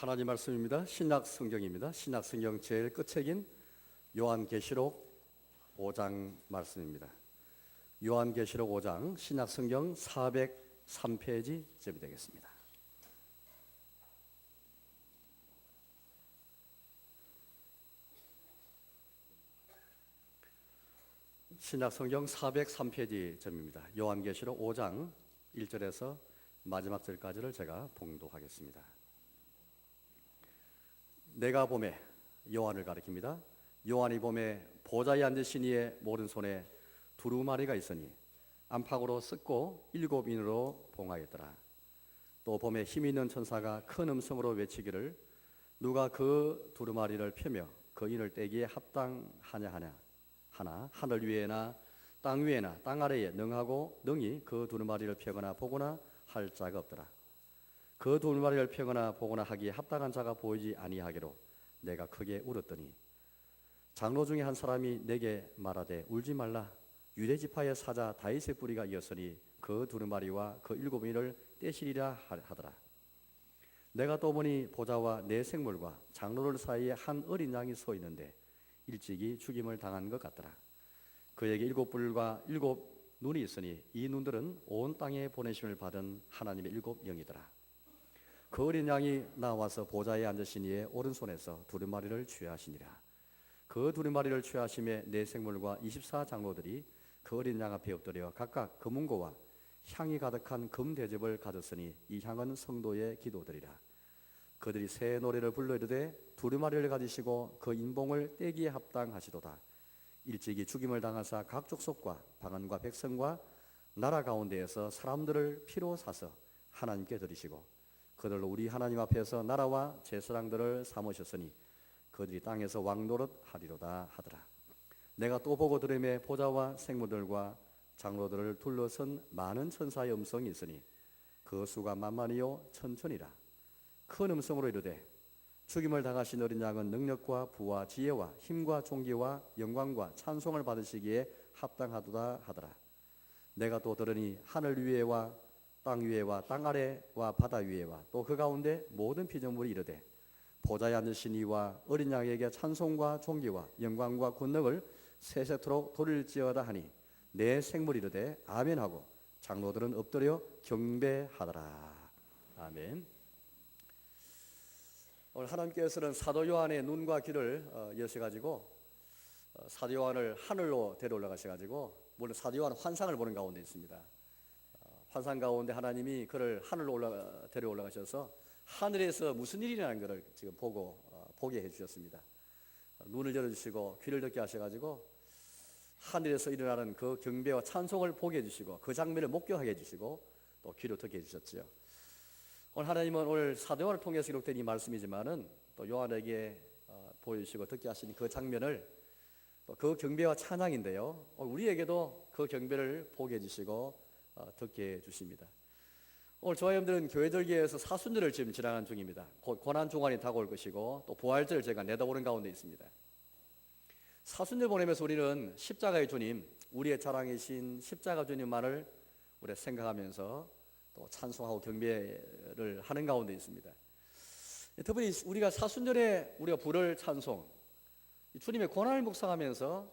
하나님 말씀입니다. 신약 성경입니다. 신약 성경 제일 끝책인 요한계시록 5장 말씀입니다. 요한계시록 5장 신약 성경 403페이지쯤이 되겠습니다. 신약 성경 403페이지쯤입니다. 요한계시록 5장 1절에서 마지막 절까지를 제가 봉독하겠습니다. 내가 보매, 요한을 가리킵니다. 요한이 보매 보좌에 앉으신 이의 오른손에 두루마리가 있으니 안팎으로 쓱고 7인으로 봉하였더라. 또 보매 힘 있는 천사가 큰 음성으로 외치기를 누가 그 두루마리를 펴며 그 인을 떼기에 합당하냐 하나 하늘 위에나 땅 위에나 땅 아래에 능하고 능히 그 두루마리를 펴거나 보거나 할 자가 없더라. 그 두루마리를 펴거나 보거나 하기에 합당한 자가 보이지 아니하기로 내가 크게 울었더니 장로 중에 한 사람이 내게 말하되 울지 말라. 유대 지파의 사자 다윗의 뿌리가 이었으니 그 두루마리와 그 7인을 떼시리라 하더라. 내가 또 보니 보좌와 네 생물과 장로들 사이에 한 어린 양이 서 있는데 일찍이 죽임을 당한 것 같더라. 그에게 7뿔과 7눈이 있으니 이 눈들은 온 땅에 보내심을 받은 하나님의 7영이더라. 그 어린 양이 나와서 보좌에 앉으신 이의 오른손에서 두루마리를 취하시니라. 그 두루마리를 취하심에 네 생물과 24장로들이 그 어린 양 앞에 엎드려 각각 금은고와 향이 가득한 금 대접을 가졌으니 이 향은 성도의 기도들이라. 그들이 새 노래를 불러 이르되 두루마리를 가지시고 그 인봉을 떼기에 합당하시도다. 일찍이 죽임을 당하사 각 족속과 방언과 백성과 나라 가운데에서 사람들을 피로 사서 하나님께 드리시고 그들로 우리 하나님 앞에서 나라와 제사장들을 삼으셨으니 그들이 땅에서 왕노릇 하리로다 하더라. 내가 또 보고 들음에 보좌와 생물들과 장로들을 둘러선 많은 천사의 음성이 있으니 그 수가 만만이요 천천이라. 큰 음성으로 이르되 죽임을 당하신 어린 양은 능력과 부와 지혜와 힘과 존귀와 영광과 찬송을 받으시기에 합당하도다 하더라. 내가 또 들으니 하늘 위에와 땅 위에와 땅 아래와 바다 위에와 또 그 가운데 모든 피조물이 이르되 보좌에 앉으신 이와 어린 양에게 찬송과 존귀와 영광과 권능을 세세토록 돌릴지어다 하니 내 생물이 이르되 아멘하고 장로들은 엎드려 경배하더라. 아멘. 오늘 하나님께서는 사도 요한의 눈과 귀를 여셔가지고 사도 요한을 하늘로 데려올라 가셔가지고 물론 사도 요한은 환상을 보는 가운데 있습니다. 환상 가운데 하나님이 그를 하늘로 데려 올라가셔서 하늘에서 무슨 일이 일어나는 것을 지금 보게 해주셨습니다. 눈을 열어주시고 귀를 듣게 하셔가지고 하늘에서 일어나는 그 경배와 찬송을 보게 해주시고 그 장면을 목격하게 해주시고 또 귀를 듣게 해주셨지요. 오늘 하나님은 오늘 사도 요한을 통해서 기록된 이 말씀이지만은 또 요한에게 보여주시고 듣게 하신 그 장면을 또 그 경배와 찬양인데요. 우리에게도 그 경배를 보게 해주시고 듣게 해주십니다. 오늘 저와 여러분들은 교회절기에서 사순절을 지금 지나가는 중입니다. 곧 고난주간이 다가올 것이고 또 부활절을 제가 내다보는 가운데 있습니다. 사순절 보내면서 우리는 십자가의 주님, 우리의 자랑이신 십자가 주님만을 우리가 생각하면서 또 찬송하고 경배를 하는 가운데 있습니다. 특별히 우리가 사순절에 우리가 부를 찬송, 주님의 고난을 묵상하면서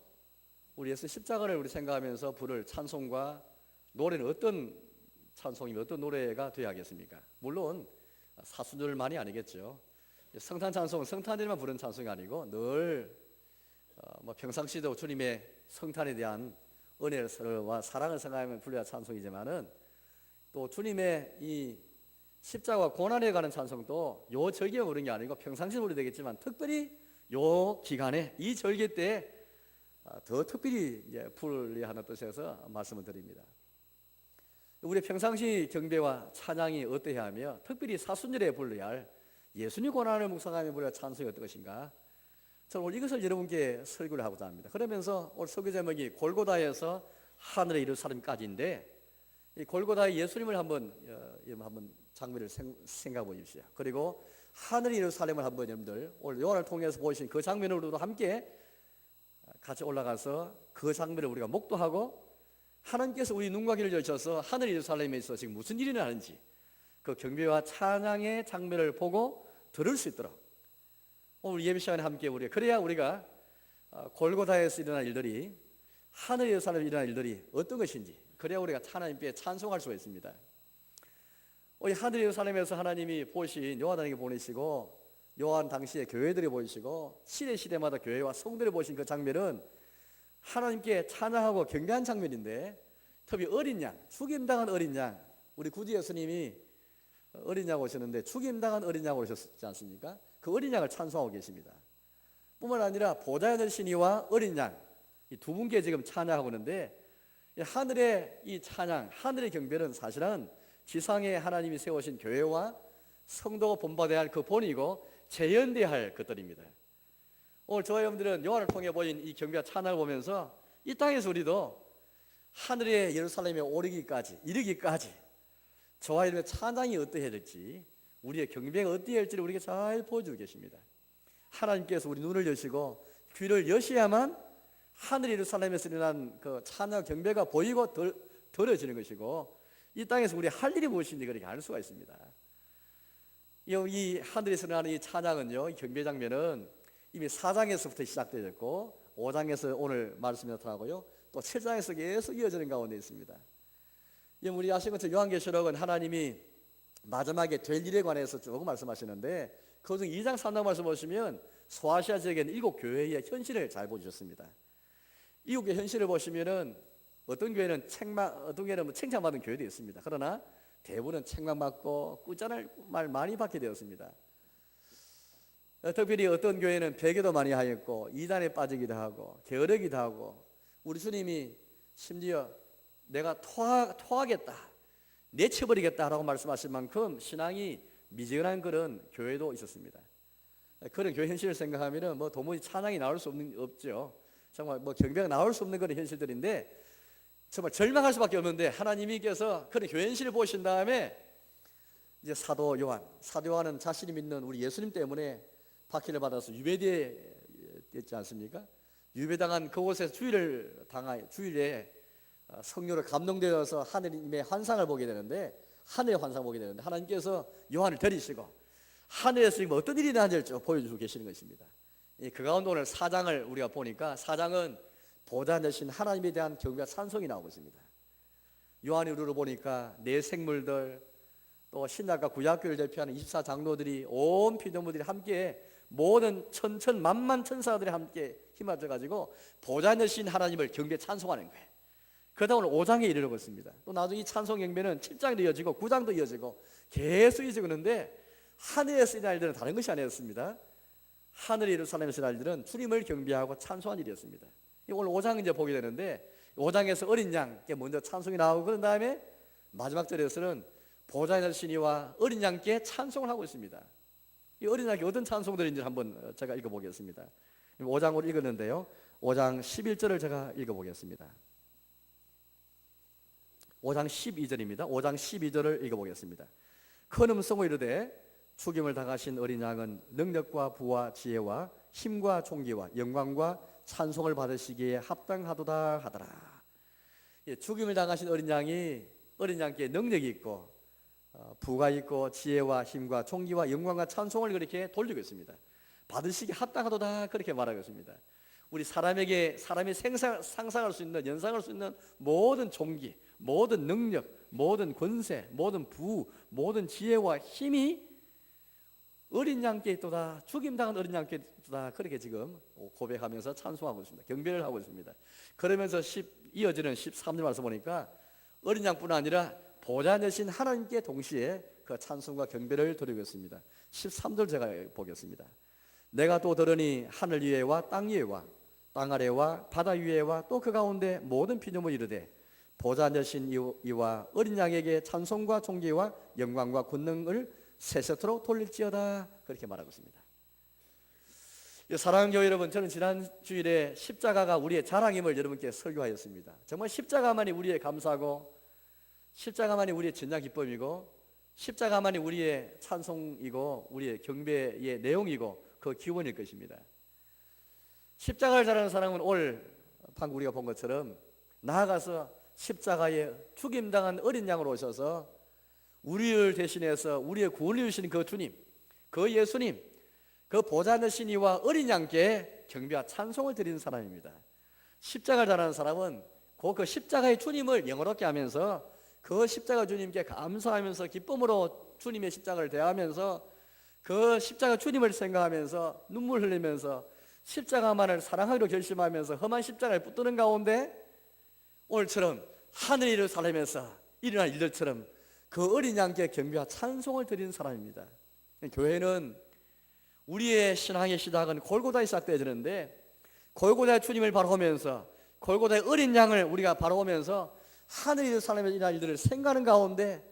우리 예수 십자가를 우리 생각하면서 부를 찬송과 노래는 어떤 찬송이면 어떤 노래가 되어야 하겠습니까? 물론 사순절만이 아니겠죠. 성탄 찬송은 성탄절만 부르는 찬송이 아니고 늘 평상시도 주님의 성탄에 대한 은혜와 사랑을 생각하면 불러야 찬송이지만은 또 주님의 이 십자가와 고난에 관한 찬송도 요 절기에 부르는 게 아니고 평상시에 부르도 되겠지만 특별히 요 기간에 이 절기 때 더 특별히 부르려 하는 뜻에서 말씀을 드립니다. 우리 평상시 경배와 찬양이 어떠해야 하며 특별히 사순절에 불러야 할 예수님 고난을 묵상하며 불러야 찬송이 어떤 것인가? 저는 오늘 이것을 여러분께 설교를 하고자 합니다. 그러면서 오늘 설교 제목이 골고다에서 하늘의 예루살렘까지인데 이 골고다의 예수님을 한번 장면을 생각해 보십시오. 그리고 하늘의 예루살렘을 한번 여러분들 오늘 요한을 통해서 보신 그 장면으로도 함께 같이 올라가서 그 장면을 우리가 목도하고 하나님께서 우리 눈과 귀를 열셔서 하늘 예루살렘에 있어 지금 무슨 일이 나는지 그 경배와 찬양의 장면을 보고 들을 수 있도록 오늘 예배 시간에 함께 우리가 그래야 우리가 골고다에서 일어난 일들이 하늘 예루살렘에 일어난 일들이 어떤 것인지 그래야 우리가 하나님께 찬송할 수가 있습니다. 이 하늘 예루살렘에서 하나님이 보신 요한에게 보내시고 요한 당시에 교회들이 보이시고 시대마다 교회와 성들이 보신 그 장면은 하나님께 찬양하고 경배한 장면인데 특히 어린 양, 죽임당한 어린 양, 우리 구주 예수님이 어린 양 오셨는데 죽임당한 어린 양 오셨지 않습니까? 그 어린 양을 찬송하고 계십니다. 뿐만 아니라 보좌에 있는 신이와 어린 양, 이 두 분께 지금 찬양하고 있는데 하늘의 이 찬양, 하늘의 경배는 사실은 지상에 하나님이 세우신 교회와 성도가 본받아야 할 그 본이고 재현돼야 할 것들입니다. 오늘 저와 여러분들은 요한을 통해 보인 이 경배와 찬양을 보면서 이 땅에서 우리도 하늘의 예루살렘에 이르기까지 저와 여러분의 찬양이 어떠해야 될지, 우리의 경배가 어떠해야 할지를 우리에게 잘 보여주고 계십니다. 하나님께서 우리 눈을 여시고 귀를 여셔야만 하늘 예루살렘에서 일어난 그 찬양 경배가 보이고 들어지는 것이고 이 땅에서 우리 할 일이 무엇인지 그렇게 알 수가 있습니다. 이 하늘에서 일어나는 이 찬양은요, 이 경배 장면은 이미 4장에서부터 시작되었고 5장에서 오늘 말씀이 나타나고요, 또 7장에서 계속 이어지는 가운데 있습니다. 우리 아시는 것처럼 요한계시록은 하나님이 마지막에 될 일에 관해서 조금 말씀하시는데 그중 2장 3장 말씀 보시면 소아시아 지역에는 7교회의 현실을 잘 보여주셨습니다. 7교회 현실을 보시면은 어떤 교회는 칭찬받은 교회도 있습니다. 그러나 대부분은 책망받고 꾸잔할 말 많이 받게 되었습니다. 특별히 어떤 교회는 배교도 많이 하였고 이단에 빠지기도 하고 게으르기도 하고 우리 주님이 심지어 내가 토하겠다, 내쳐버리겠다라고 말씀하신 만큼 신앙이 미지근한 그런 교회도 있었습니다. 그런 교회 현실을 생각하면 도무지 찬양이 나올 수 없죠. 정말 경배가 나올 수 없는 그런 현실들인데 정말 절망할 수밖에 없는데 하나님께서 그런 교회 현실을 보신 다음에 이제 사도 요한은 자신이 믿는 우리 예수님 때문에 박해를 받아서 유배되었지 않습니까? 유배당한 그곳에서 주일에 성령으로 감동되어서 하느님의 환상을 보게 되는데 하늘의 환상을 보게 되는데 하나님께서 요한을 데리시고 하늘에서 지금 어떤 일이 일어나는지를 쭉 보여주고 계시는 것입니다. 그 가운데 오늘 4장을 우리가 보니까 4장은 보좌 되신 하나님에 대한 경배와 찬송이 나오고 있습니다. 요한의 우르를 보니까 내 생물들 또 신약과 구약교를 대표하는 24장로들이 온 피조물들이 함께 모든 천천만만 천사들이 함께 힘합쳐가지고 보좌 되신 하나님을 경배 찬송하는 거예요. 그러다 오늘 5장에 이르고 있습니다. 또 나중에 이 찬송 경배는 7장도 이어지고 9장도 이어지고 계속 이어지고 있는데 하늘에서 일어날 일들은 다른 것이 아니었습니다. 하늘 예루살렘에서 일어날 일들은 주님을 경배하고 찬송한 일이었습니다. 오늘 5장 이제 보게 되는데 5장에서 어린 양께 먼저 찬송이 나오고 그런 다음에 마지막 절에서는 보좌에 있는 신이와 어린 양께 찬송을 하고 있습니다. 이 어린 양께 어떤 찬송들인지 한번 제가 읽어보겠습니다. 5장으로 읽었는데요, 5장 11절을 제가 읽어보겠습니다. 5장 12절입니다. 5장 12절을 읽어보겠습니다. 큰 음성으로 이르되 죽임을 당하신 어린 양은 능력과 부와 지혜와 힘과 존귀와 영광과 찬송을 받으시기에 합당하도다 하더라. 죽임을 당하신 어린 양께 능력이 있고 부가 있고 지혜와 힘과 존귀와 영광과 찬송을 그렇게 돌리고 있습니다. 받으시기에 합당하도다 그렇게 말하고 있습니다. 우리 사람이 상상할 수 있는, 연상할 수 있는 모든 존귀, 모든 능력, 모든 권세, 모든 부, 모든 지혜와 힘이 어린 양께 있도다, 죽임당한 어린 양께 있도다 그렇게 지금 고백하면서 찬송하고 있습니다. 경배를 하고 있습니다. 그러면서 이어지는 13절 말씀 보니까 어린 양뿐 아니라 보좌 되신 하나님께 동시에 그 찬송과 경배를 드리고 있습니다. 13절 제가 보겠습니다. 내가 또 들으니 하늘 위에와 땅 위에와 땅 아래와 바다 위에와 또 그 가운데 모든 피조물 이르되 보좌 되신 이와 어린 양에게 찬송과 존귀와 영광과 권능을 세세토록 돌릴지어다 그렇게 말하고 있습니다. 사랑하는 교회 여러분, 저는 지난 주일에 십자가가 우리의 자랑임을 여러분께 설교하였습니다. 정말 십자가만이 우리의 감사고 십자가만이 우리의 진짜 기쁨이고 십자가만이 우리의 찬송이고 우리의 경배의 내용이고 그 기원일 것입니다. 십자가를 잘 아는 사람은 오늘 방금 우리가 본 것처럼 나아가서 십자가에 죽임당한 어린 양으로 오셔서 우리를 대신해서 우리의 구원을 주시는 그 주님, 그 예수님, 그 보좌 앉은 신이와 어린 양께 경배와 찬송을 드리는 사람입니다. 십자가를 달아는 사람은 그 십자가의 주님을 영화롭게 하면서 그 십자가 주님께 감사하면서 기쁨으로 주님의 십자가를 대하면서 그 십자가 주님을 생각하면서 눈물 흘리면서 십자가만을 사랑하기로 결심하면서 험한 십자가를 붙드는 가운데 오늘처럼 하늘 예루살렘에서 일어난 일들처럼 그 어린 양께 경배와 찬송을 드리는 사람입니다. 교회는 우리의 신앙의 시작은 골고다에 시작되어지는데 골고다의 주님을 바라보면서 골고다의 어린 양을 우리가 바라보면서 하늘 예루살렘에서 일어난 일들을 생각하는 가운데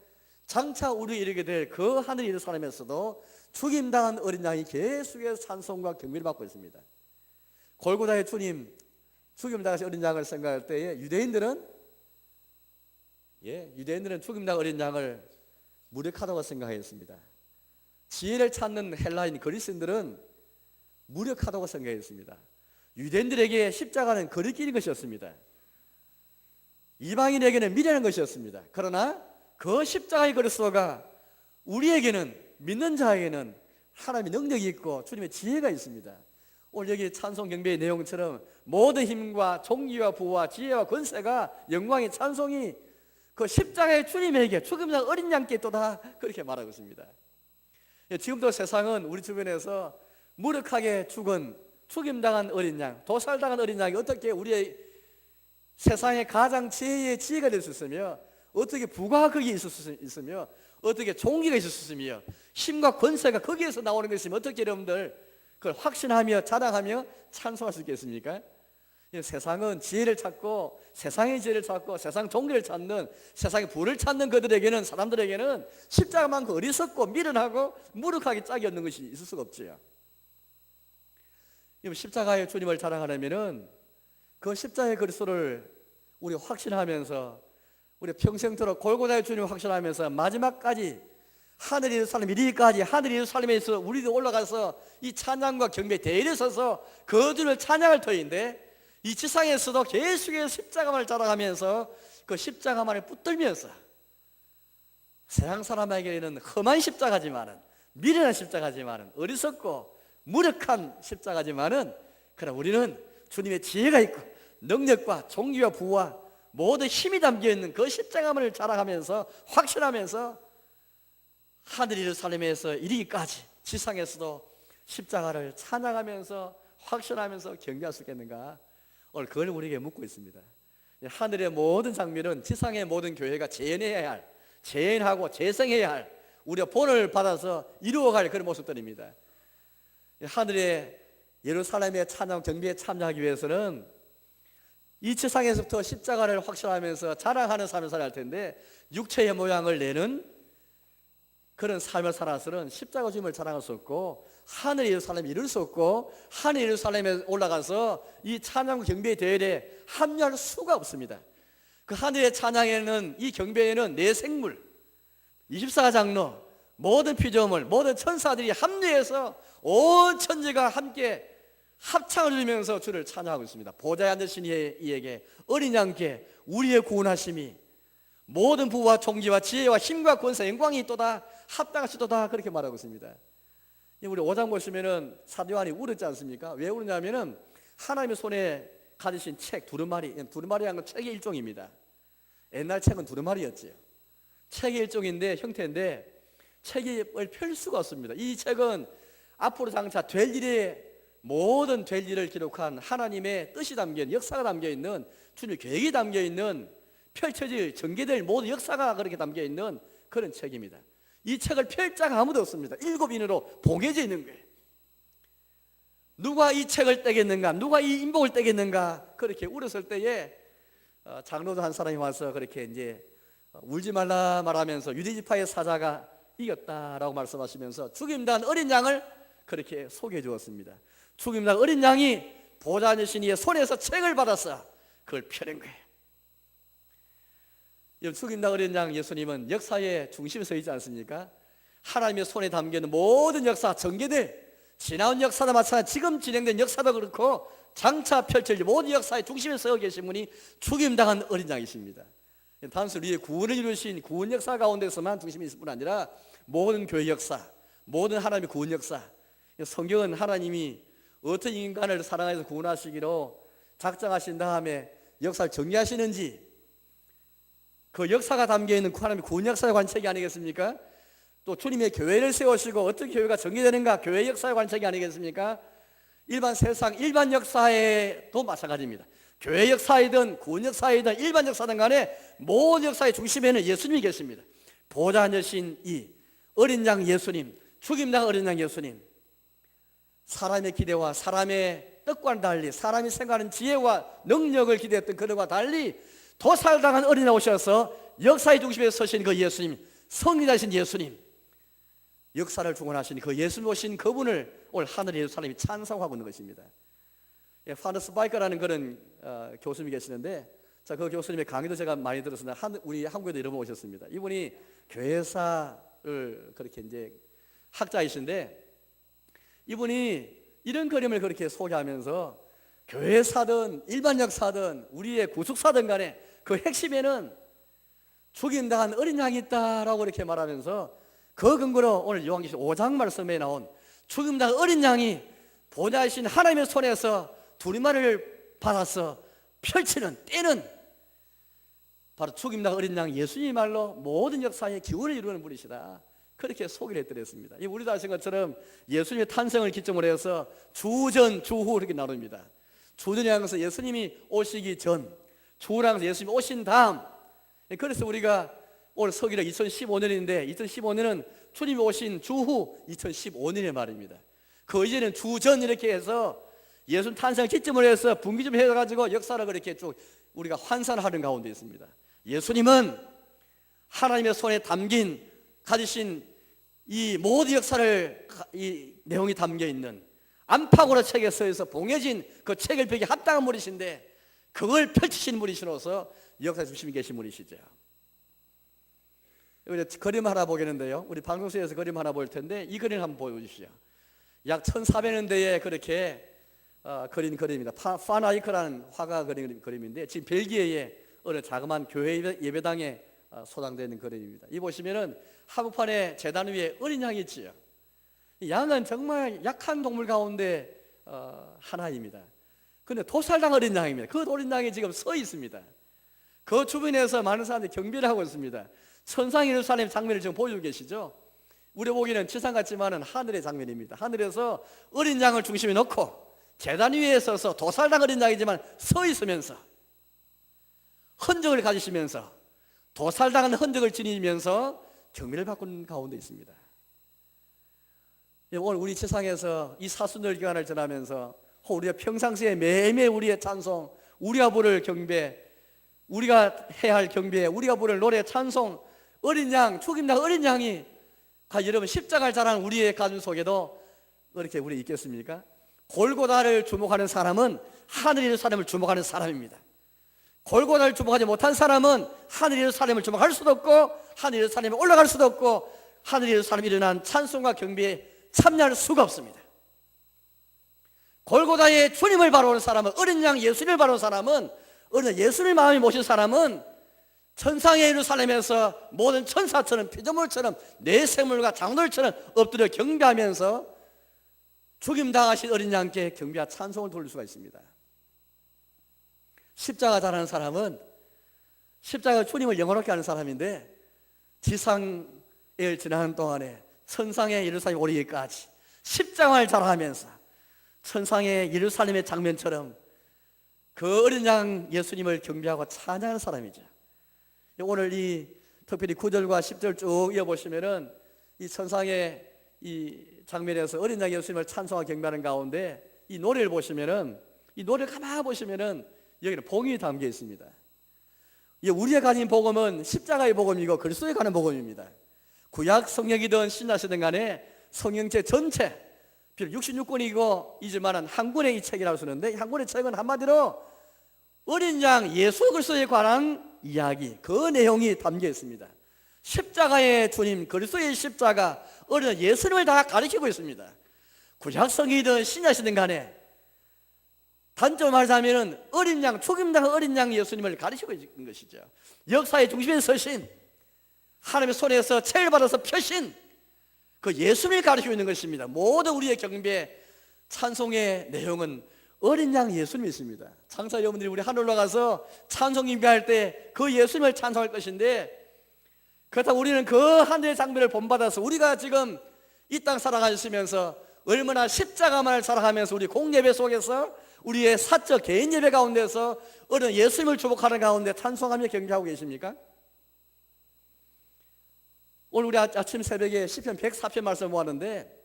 장차 우리 이르게 될 그 하늘 예루살렘에서도 죽임당한 어린 양이 계속해서 찬송과 경배를 받고 있습니다. 골고다의 주님, 죽임당하신 어린 양을 생각할 때에 유대인들은 죽임당한 어린 양을 무력하다고 생각했습니다. 지혜를 찾는 헬라인 그리스인들은 무력하다고 생각했습니다. 유대인들에게 십자가는 거리끼는 것이었습니다. 이방인에게는 미련한 것이었습니다. 그러나 그 십자가의 그리스도가 우리에게는, 믿는 자에게는 하나님의 능력이 있고 주님의 지혜가 있습니다. 오늘 여기 찬송 경배의 내용처럼 모든 힘과 존귀와 부와 지혜와 권세가, 영광의 찬송이 그 십자가의 주님에게, 죽음당 어린 양께 있도다, 그렇게 말하고 있습니다. 지금도 세상은 우리 주변에서 무력하게 죽은, 죽임당한 어린 양, 도살당한 어린 양이 어떻게 우리의 세상의 가장 지혜의 지혜가 될 수 있으며, 어떻게 부가 거기에 있을 수 있으며, 어떻게 종기가 있을 수 있으며, 힘과 권세가 거기에서 나오는 것이면 어떻게 여러분들 그걸 확신하며 자랑하며 찬송할 수 있겠습니까? 세상은 지혜를 찾고, 세상의 지혜를 찾고, 세상 종기를 찾는, 세상의 부를 찾는 그들에게는, 사람들에게는 십자가만큼 어리석고 미련하고 무력하게 짝이 없는 것이 있을 수가 없지요. 십자가의 주님을 자랑하려면은 그 십자가의 그리스도를 우리 확신하면서, 우리 평생토록 골고다의 주님을 확신하면서 마지막까지 하늘 예루살렘 이르기까지 하늘 예루살렘에서 우리도 올라가서 이 찬양과 경배 대열에 서서 그 주를 찬양할 터인데, 이 지상에서도 계속해서 십자가만을 자랑하면서 그 십자가만을 붙들면서 세상 사람에게는 험한 십자가지만은, 미련한 십자가지만은, 어리석고 무력한 십자가지만은, 그러나 우리는 주님의 지혜가 있고 능력과 존귀와 부와 모든 힘이 담겨있는 그 십자가만을 자랑하면서 확신하면서 하늘 예루살렘에서 이르기까지 지상에서도 십자가를 찬양하면서 확신하면서 경배할 수 있겠는가? 오늘 그걸 우리에게 묻고 있습니다. 하늘의 모든 장면은 지상의 모든 교회가 재현해야 할, 재현하고 재생해야 할, 우리가 본을 받아서 이루어갈 그런 모습들입니다. 하늘의 예루살렘의 찬양 경배에 참여하기 위해서는 이 지상에서부터 십자가를 확신하면서 자랑하는 삶을 살아야 할 텐데, 육체의 모양을 내는 그런 삶을 살아서는 십자가 주님을 자랑할 수 없고 하늘 예루살렘에 이룰 수 없고 하늘 예루살렘에 올라가서 이 찬양 경배의 대회에 합류할 수가 없습니다. 그 하늘의 찬양에는, 이 경배에는 내 생물 24 장로, 모든 피조물, 모든 천사들이 합류해서 온 천지가 함께 합창을 주면서 주를 찬양하고 있습니다. 보좌에 앉으신 이에게, 어린 양께 우리의 구원하심이 모든 부와 총기와 지혜와 힘과 권세, 영광이 있도다, 합당하시도다, 그렇게 말하고 있습니다. 우리 5장 보시면은 사도 요한이 울었지 않습니까? 왜 울었냐면은 하나님의 손에 가지신 책 두루마리라는 건 책의 일종입니다. 옛날 책은 두루마리였지요. 책의 일종인데, 형태인데 책을 펼 수가 없습니다. 이 책은 앞으로 장차 될 일에, 모든 될 일을 기록한 하나님의 뜻이 담겨있는, 역사가 담겨있는, 주님의 계획이 담겨있는, 펼쳐질 전개될 모든 역사가 그렇게 담겨있는 그런 책입니다. 이 책을 펼 자가 아무도 없습니다. 7인으로 봉해져 있는 거예요. 누가 이 책을 떼겠는가, 누가 이 인복을 떼겠는가, 그렇게 울었을 때에 장로도 한 사람이 와서 그렇게 이제 울지 말라 말하면서 유대지파의 사자가 이겼다라고 말씀하시면서 죽임당한 어린 양을 그렇게 소개해 주었습니다. 죽임당한 어린 양이 보좌 앉으신 이의 손에서 책을 받아서 그걸 펴낸 거예요. 죽임당한 어린 양 예수님은 역사의 중심에 서 있지 않습니까? 하나님의 손에 담겨있는 모든 역사, 전개될 지나온 역사도 마찬가지, 지금 진행된 역사도 그렇고 장차 펼쳐질 모든 역사의 중심에 서 계신 분이 죽임당한 어린 양이십니다. 단순히 우리의 구원을 이루신 구원 역사 가운데서만 중심이 있을 뿐 아니라 모든 교회 역사, 모든 하나님의 구원 역사, 성경은 하나님이 어떤 인간을 사랑해서 구원하시기로 작정하신 다음에 역사를 정리하시는지, 그 역사가 담겨있는 하나님의 구원 역사의 관책이 아니겠습니까? 또 주님의 교회를 세우시고 어떻게 교회가 정리되는가, 교회 역사의 관책이 아니겠습니까? 일반 세상, 일반 역사에도 마찬가지입니다. 교회 역사이든 구원 역사이든 일반 역사든 간에 모든 역사의 중심에는 예수님이 계십니다. 보좌 앉으신 이 어린 양 예수님, 죽임당 어린 양 예수님, 사람의 기대와 사람의 뜻과는 달리, 사람이 생각하는 지혜와 능력을 기대했던 그들과 달리 도살당한 어린 양 오셔서 역사의 중심에 서신 그 예수님, 성리자신 예수님, 역사를 중원하신 그 예수님 오신 그분을 오늘 하늘의 예루살렘이 찬송하고 있는 것입니다. 파너스 바이커라는 그런 교수님이 계시는데, 자, 그 교수님의 강의도 제가 많이 들었습니다. 우리 한국에도 여러 번 오셨습니다. 이분이 교회사를 그렇게 이제 학자이신데, 이분이 이런 그림을 그렇게 소개하면서 교회사든 일반 역사든 우리의 구속사든 간에 그 핵심에는 죽임당한 어린 양이 있다라고 이렇게 말하면서, 그 근거로 오늘 요한계시록 5장 말씀에 나온 죽임당한 어린 양이 보좌이신 하나님의 손에서 두루마리를 받아서 펼치는 때는 바로 죽임당한 어린 양 예수님 말로 모든 역사의 기원을 이루는 분이시다, 그렇게 소개를 해드렸습니다. 우리도 아시는 것처럼 예수님의 탄생을 기점으로 해서 주전, 주후 이렇게 나눕니다. 주전이라는 것은 예수님이 오시기 전, 주후라는 것은 예수님이 오신 다음. 그래서 우리가 오늘 서기가 2015년인데 2015년은 주님이 오신 주후 2015년의 말입니다. 그 이제는 주전 이렇게 해서 예수님 탄생을 기점으로 해서 분기 좀 해가지고 역사를 그렇게 쭉 우리가 환산하는 가운데 있습니다. 예수님은 하나님의 손에 담긴, 가지신 이 모든 역사를, 이 내용이 담겨 있는 안팎으로 책에 써서 봉해진 그 책을 펴기 합당한 분이신데, 그걸 펼치신 분이시로서 역사 중심에 계신 분이시죠. 우리 그림 하나 보겠는데요. 우리 방송국에서 그림 하나 볼 텐데, 이 그림 한번 보여주시죠. 약 1400년대에 그렇게 그린 그림입니다. 파나이크라는 화가 그린 그림인데, 지금 벨기에의 어느 자그마한 교회 예배당에 소장되는 그림입니다. 이 보시면은 한복판에 제단 위에 어린 양이 있지요. 이 양은 정말 약한 동물 가운데 하나입니다. 그런데 도살당 어린 양입니다. 그 어린 양이 지금 서 있습니다. 그 주변에서 많은 사람들이 경배를 하고 있습니다. 천상 예루살렘 장면을 지금 보여주고 계시죠. 우리 보기에는 지상 같지만은 하늘의 장면입니다. 하늘에서 어린 양을 중심에 놓고 제단 위에 서서 도살당 어린 양이지만 서 있으면서 흔적을 가지시면서 도살당한 흔적을 지니면서 경배를 받는 가운데 있습니다. 오늘 우리 세상에서 이 사순절 기간을 지나면서 우리가 평상시에 매일매일 우리의 찬송, 우리가 부를 경배, 우리가 해야 할 경배, 우리가 부를 노래, 찬송, 어린 양, 죽임당 어린 양이 여러분 십자가를 자라는 우리의 가슴 속에도 그렇게 우리 있겠습니까? 골고다를 주목하는 사람은 하늘 예루살렘을 주목하는 사람입니다. 골고다를 주목하지 못한 사람은 하늘 예루살렘을 주목할 수도 없고 하늘 예루살렘에 올라갈 수도 없고 하늘 예루살렘에 일어난 찬송과 경배에 참여할 수가 없습니다. 골고다의 주님을 바라보는 사람은, 어린 양 예수님을 바라보는 사람은, 어린 예수님을 마음에 모신 사람은 천상의 예루살렘에서 모든 천사처럼 피조물처럼 내 생물과 장돌처럼 엎드려 경배하면서 죽임당하신 어린 양께 경배와 찬송을 돌릴 수가 있습니다. 십자가 잘하는 사람은 십자가 주님을 영원하게 하는 사람인데, 지상을 지나는 동안에 천상의 예루살렘에 오르기까지 십자가를 잘하면서 천상의 예루살렘의 장면처럼 그 어린 양 예수님을 경배하고 찬양하는 사람이죠. 오늘 이 특별히 9절과 10절 쭉 이어보시면은 이 천상의 이 장면에서 어린 양 예수님을 찬송하고 경배하는 가운데 이 노래를 보시면은, 이 노래를 가만히 보시면은 여기는 복음이 담겨 있습니다. 우리가 가진 복음은 십자가의 복음이고 그리스도에 가는 복음입니다. 구약 성경이든 신약이든 간에 성경책 전체, 비록 66권이고 이지만은 한 권의 이 책이라고 쓰는데, 이 한 권의 책은 한마디로 어린 양 예수 그리스도에 관한 이야기, 그 내용이 담겨 있습니다. 십자가의 주님, 그리스도의 십자가, 어린 양 예수님을 다 가리키고 있습니다. 구약 성경이든 신약이든 간에 단적으로 말하자면 어린 양, 죽임당한 어린 양 예수님을 가리키고 있는 것이죠. 역사의 중심에 서신, 하나님의 손에서 책을 받아서 펴신 그 예수님을 가르치고 있는 것입니다. 모든 우리의 경배, 찬송의 내용은 어린 양 예수님이십니다. 창사 여러분들이 우리 하늘로 가서 찬송 경배할 때 그 예수님을 찬송할 것인데, 그렇다고 우리는 그 하늘의 장비를 본받아서 우리가 지금 이 땅 살아가시면서 얼마나 십자가만을 살아가면서 우리 공예배 속에서 우리의 사적 개인 예배 가운데서 어른 예수님을 주목하는 가운데 찬송하며 경배하고 계십니까? 오늘 우리 아침 새벽에 시편 104편 말씀을 모았는데,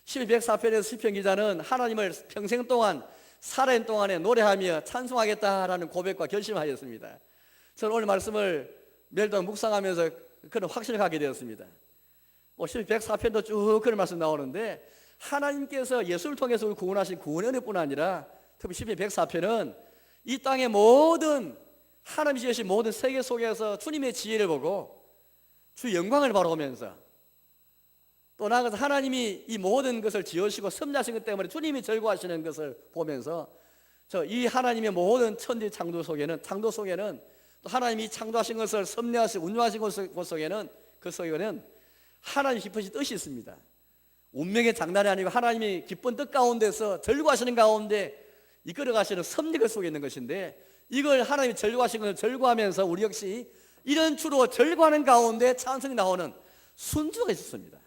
시편 104편에서 시편 기자는 하나님을 평생 동안 살아있는 동안에 노래하며 찬송하겠다라는 고백과 결심을 하였습니다. 저는 오늘 말씀을 매일 동안 묵상하면서 그런 확신을 갖게 되었습니다. 시편 104편도 쭉 그런 말씀 나오는데, 하나님께서 예수를 통해서 우리 구원하신 구원의 은혜뿐 아니라 특히 시편 104편은 이 땅의 모든 하나님이 지으신 모든 세계 속에서 주님의 지혜를 보고 주 영광을 바라보면서, 또 나아가서 하나님이 이 모든 것을 지으시고 섭리하신 것 때문에 주님이 절구하시는 것을 보면서 이 하나님의 모든 천지 창조 속에는 또 하나님이 창조하신 것을 섭리하시고 운영하신 것 속에는 그 속에는 하나님이 기쁘신 뜻이 있습니다. 운명의 장난이 아니고 하나님이 기쁜 뜻 가운데서 절구하시는 가운데 이끌어가시는 섭리가 속에 있는 것인데, 이걸 하나님이 절구하신 것을 절구하면서 우리 역시 이런 주로 절구하는 가운데 찬송이 나오는 순주가 있었습니다.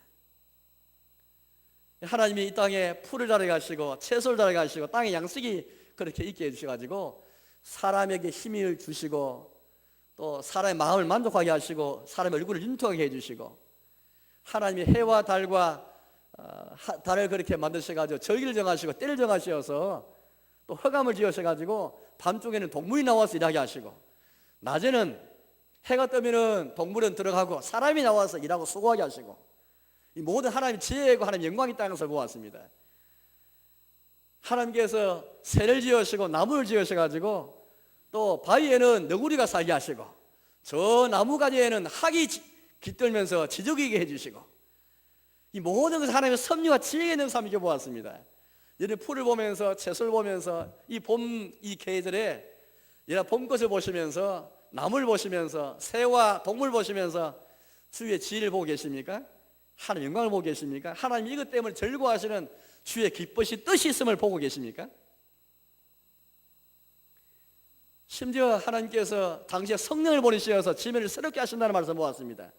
하나님이 이 땅에 풀을 자라게 하시고 채소를 자라게 하시고 땅에 양식이 그렇게 있게 해주셔가지고 사람에게 힘을 주시고 또 사람의 마음을 만족하게 하시고 사람의 얼굴을 윤통하게 해주시고, 하나님이 해와 달과 달을 그렇게 만드셔가지고 절기를 정하시고 때를 정하셔서 또 허감을 지으셔가지고 밤중에는 동물이 나와서 일하게 하시고, 낮에는 해가 뜨면은 동물은 들어가고 사람이 나와서 일하고 수고하게 하시고, 이 모든 하나님의 지혜고 하나님의 영광이 있다는 것을 보았습니다. 하나님께서 새를 지으시고 나무를 지으셔가지고 또 바위에는 너구리가 살게 하시고 저 나무가지에는 학이 깃들면서 지저귀게 해주시고, 이 모든 것을 하나님의 섭리와 지혜가 있는 삶이게 보았습니다. 여러분 풀을 보면서 채소를 보면서 이 계절에 여러분 봄꽃을 보시면서 나무를 보시면서 새와 동물 보시면서 주의 지혜를 보고 계십니까? 하나님 영광을 보고 계십니까? 하나님 이것 때문에 절구하시는 주의 기쁘신 뜻이 있음을 보고 계십니까? 심지어 하나님께서 당시에 성령을 보내셔서 지면을 새롭게 하신다는 말씀을 보았습니다.